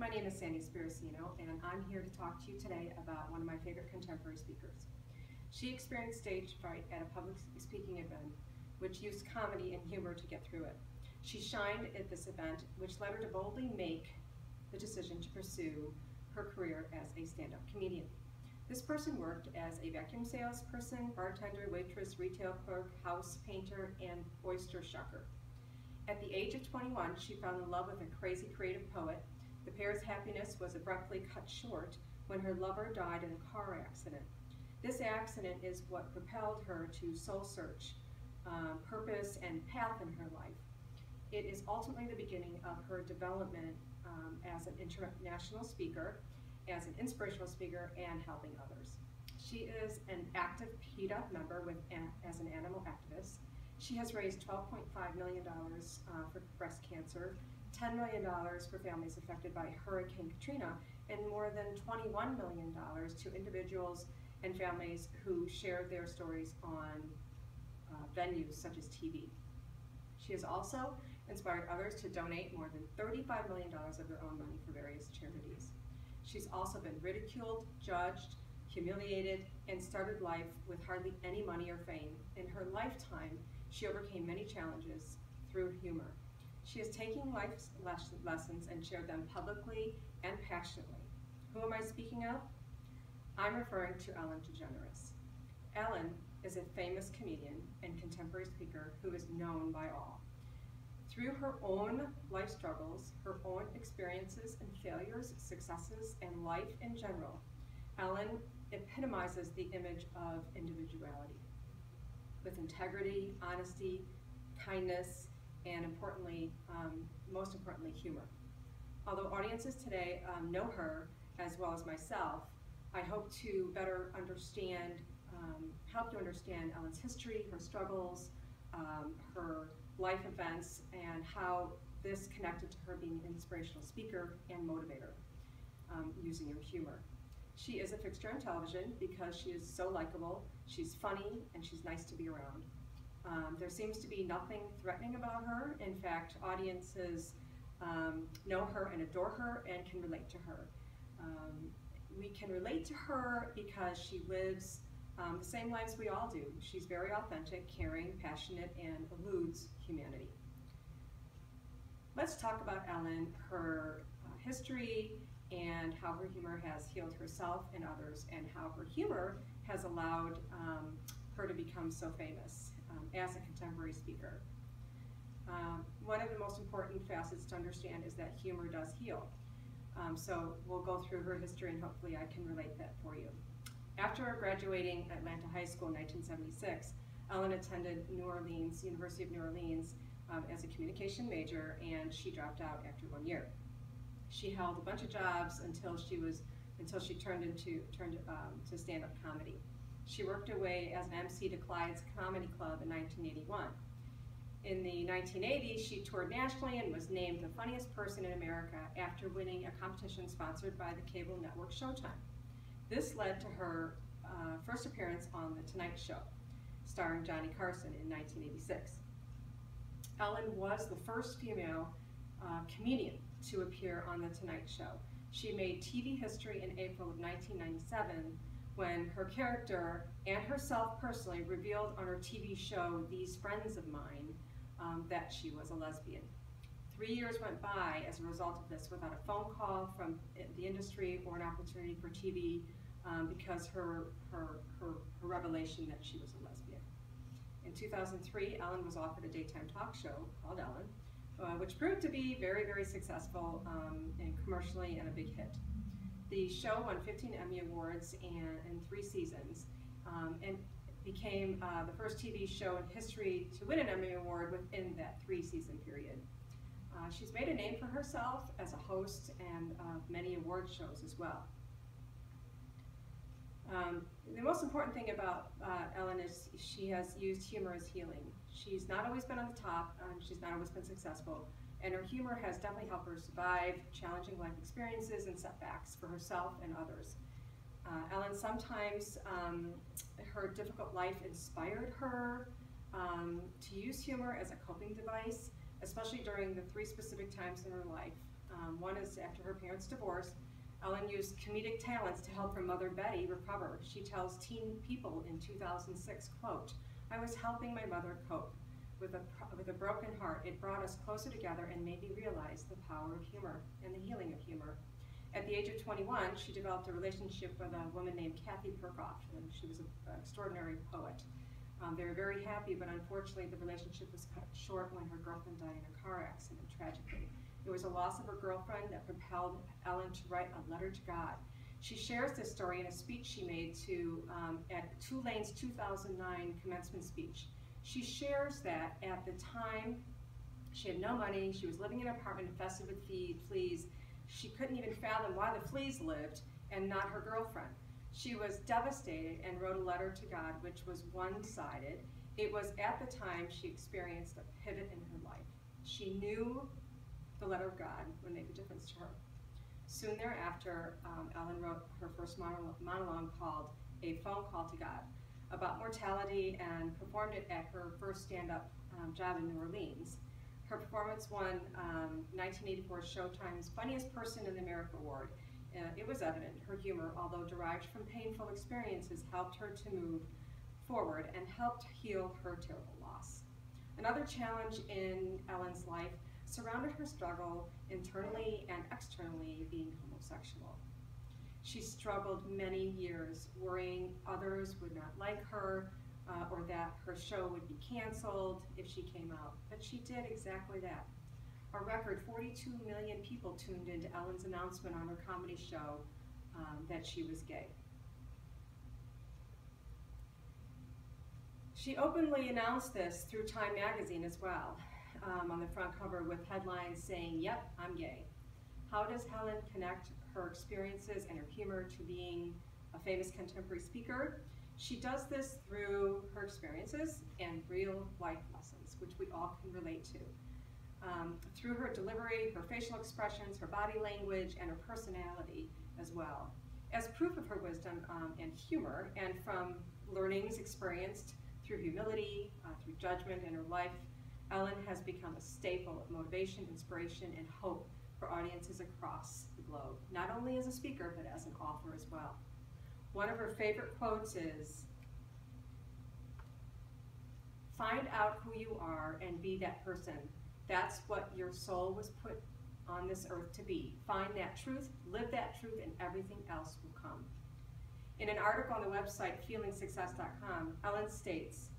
My name is Sandy Spiracino, and I'm here to talk to you today about one of my favorite contemporary speakers. She experienced stage fright at a public speaking event, which used comedy and humor to get through it. She shined at this event, which led her to boldly make the decision to pursue her career as a stand-up comedian. This person worked as a vacuum salesperson, bartender, waitress, retail clerk, house painter, and oyster shucker. At the age of 21, she fell in love with a crazy creative poet. The pair's happiness was abruptly cut short when her lover died in a car accident. This accident is what propelled her to soul search, purpose, and path in her life. It is ultimately the beginning of her development as an international speaker, as an inspirational speaker, and helping others. She is an active PETA member as an animal activist. She has raised $12.5 million for breast cancer, $10 million for families affected by Hurricane Katrina, and more than $21 million to individuals and families who share their stories on venues such as TV. She has also inspired others to donate more than $35 million of their own money for various charities. She's also been ridiculed, judged, humiliated, and started life with hardly any money or fame. In her lifetime, she overcame many challenges through humor. She is taking life lessons and shared them publicly and passionately. Who am I speaking of? I'm referring to Ellen DeGeneres. Ellen is a famous comedian and contemporary speaker who is known by all. Through her own life struggles, her own experiences and failures, successes, and life in general, Ellen epitomizes the image of individuality with integrity, honesty, kindness, and most importantly, humor. Although audiences today know her as well as myself, I hope to better understand, help to understand Ellen's history, her struggles, her life events, and how this connected to her being an inspirational speaker and motivator using her humor. She is a fixture on television because she is so likable, she's funny, and she's nice to be around. There seems to be nothing threatening about her. In fact, audiences know her and adore her and can relate to her. We can relate to her because she lives the same lives we all do. She's very authentic, caring, passionate, and eludes humanity. Let's talk about Ellen, her history, and how her humor has healed herself and others, and how her humor has allowed her to become so famous as a contemporary speaker. One of the most important facets to understand is that humor does heal. So we'll go through her history and hopefully I can relate that for you. After graduating Atlanta High School in 1976, Ellen attended University of New Orleans as a communication major, and she dropped out after 1 year. She held a bunch of jobs until she turned to stand-up comedy. She worked her way as an MC to Clyde's Comedy Club in 1981. In the 1980s, she toured nationally and was named the funniest person in America after winning a competition sponsored by the cable network Showtime. This led to her first appearance on The Tonight Show, starring Johnny Carson in 1986. Ellen was the first female comedian to appear on The Tonight Show. She made TV history in April of 1997 when her character and herself personally revealed on her TV show, These Friends of Mine, that she was a lesbian. 3 years went by as a result of this without a phone call from the industry or an opportunity for TV because her revelation that she was a lesbian. In 2003, Ellen was offered a daytime talk show called Ellen, which proved to be very, very successful and commercially and a big hit. The show won 15 Emmy Awards in 3 seasons and became the first TV show in history to win an Emmy Award within that 3-season period. She's made a name for herself as a host and many award shows as well. The most important thing about Ellen is she has used humor as healing. She's not always been on the top, she's not always been successful, and her humor has definitely helped her survive challenging life experiences and setbacks for herself and others. Ellen, sometimes her difficult life inspired her to use humor as a coping device, especially during the 3 specific times in her life One is after her parents' divorce, Ellen used comedic talents to help her mother, Betty, recover. She tells Teen People in 2006, quote, "I was helping my mother cope with a broken heart. It brought us closer together and made me realize the power of humor and the healing of humor." At the age of 21, she developed a relationship with a woman named Kathy Perkoff, and she was an extraordinary poet. They were very happy, but unfortunately the relationship was cut short when her girlfriend died in a car accident, tragically. It was a loss of her girlfriend that propelled Ellen to write a letter to God. She shares this story in a speech she made at Tulane's 2009 commencement speech. She shares that at the time she had no money, she was living in an apartment infested with fleas. She couldn't even fathom why the fleas lived and not her girlfriend. She was devastated and wrote a letter to God, which was one-sided. It was at the time she experienced a pivot in her life. She knew the letter of God would make a difference to her. Soon thereafter, Ellen wrote her first monologue called A Phone Call to God about mortality and performed it at her first stand-up job in New Orleans. Her performance won 1984 Showtime's Funniest Person in the America Award. It was evident her humor, although derived from painful experiences, helped her to move forward and helped heal her terrible loss. Another challenge in Ellen's life surrounded her struggle internally and externally being homosexual. She struggled many years, worrying others would not like her or that her show would be canceled if she came out, but she did exactly that. A record 42 million people tuned into Ellen's announcement on her comedy show that she was gay. She openly announced this through Time magazine as well, on the front cover with headlines saying, "Yep, I'm gay." How does Helen connect her experiences and her humor to being a famous contemporary speaker? She does this through her experiences and real life lessons, which we all can relate to. Through her delivery, her facial expressions, her body language, and her personality as well. As proof of her wisdom and humor, and from learnings experienced through humility, through judgment in her life, Ellen has become a staple of motivation, inspiration, and hope for audiences across the globe, not only as a speaker, but as an author as well. One of her favorite quotes is, "Find out who you are and be that person. That's what your soul was put on this earth to be. Find that truth, live that truth, and everything else will come." In an article on the website feelingsuccess.com, Ellen states,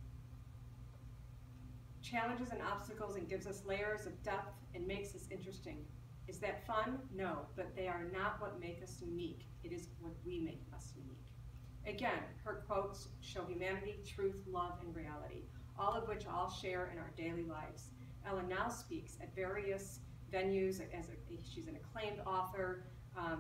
"Challenges and obstacles and gives us layers of depth and makes us interesting. Is that fun? No, but they are not what make us unique. It is what we make us unique." Again, her quotes show humanity, truth, love, and reality, all of which all share in our daily lives. Ellen now speaks at various venues. She's an acclaimed author.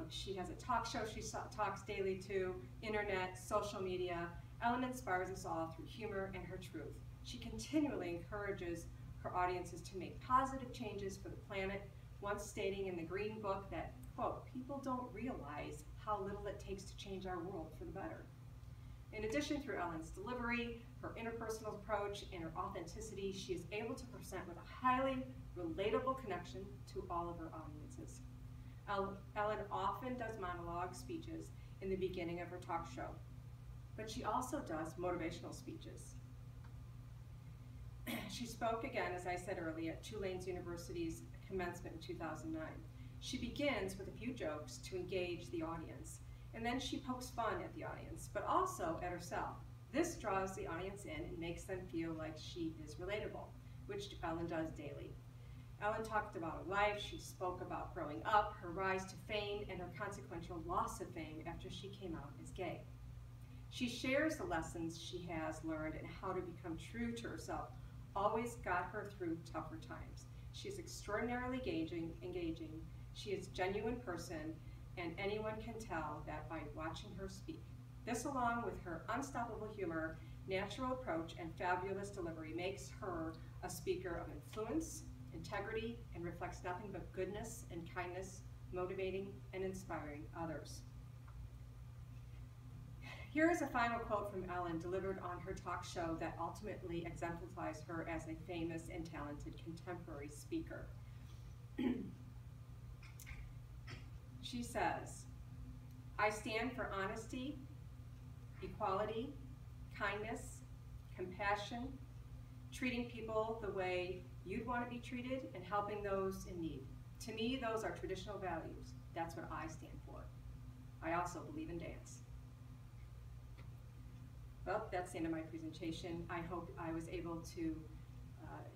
She has a talk show she talks daily to, internet, social media. Ellen inspires us all through humor and her truth. She continually encourages her audiences to make positive changes for the planet, once stating in the Green Book that, quote, "People don't realize how little it takes to change our world for the better." In addition, through Ellen's delivery, her interpersonal approach, and her authenticity, she is able to present with a highly relatable connection to all of her audiences. Ellen often does monologue speeches in the beginning of her talk show, but she also does motivational speeches. She spoke again, as I said earlier, at Tulane University's commencement in 2009. She begins with a few jokes to engage the audience, and then she pokes fun at the audience, but also at herself. This draws the audience in and makes them feel like she is relatable, which Ellen does daily. Ellen talked about her life. She spoke about growing up, her rise to fame, and her consequential loss of fame after she came out as gay. She shares the lessons she has learned and how to become true to herself always got her through tougher times. She is extraordinarily engaging. She is a genuine person, and anyone can tell that by watching her speak. This, along with her unstoppable humor, natural approach, and fabulous delivery, makes her a speaker of influence, integrity, and reflects nothing but goodness and kindness, motivating and inspiring others. Here is a final quote from Ellen delivered on her talk show that ultimately exemplifies her as a famous and talented contemporary speaker. she says, "I stand for honesty, equality, kindness, compassion, treating people the way you'd want to be treated, and helping those in need. To me, those are traditional values. That's what I stand for. I also believe in dance." Well, that's the end of my presentation. I hope I was able to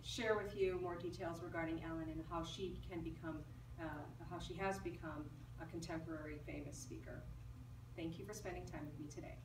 share with you more details regarding Ellen and how she has become a contemporary famous speaker. Thank you for spending time with me today.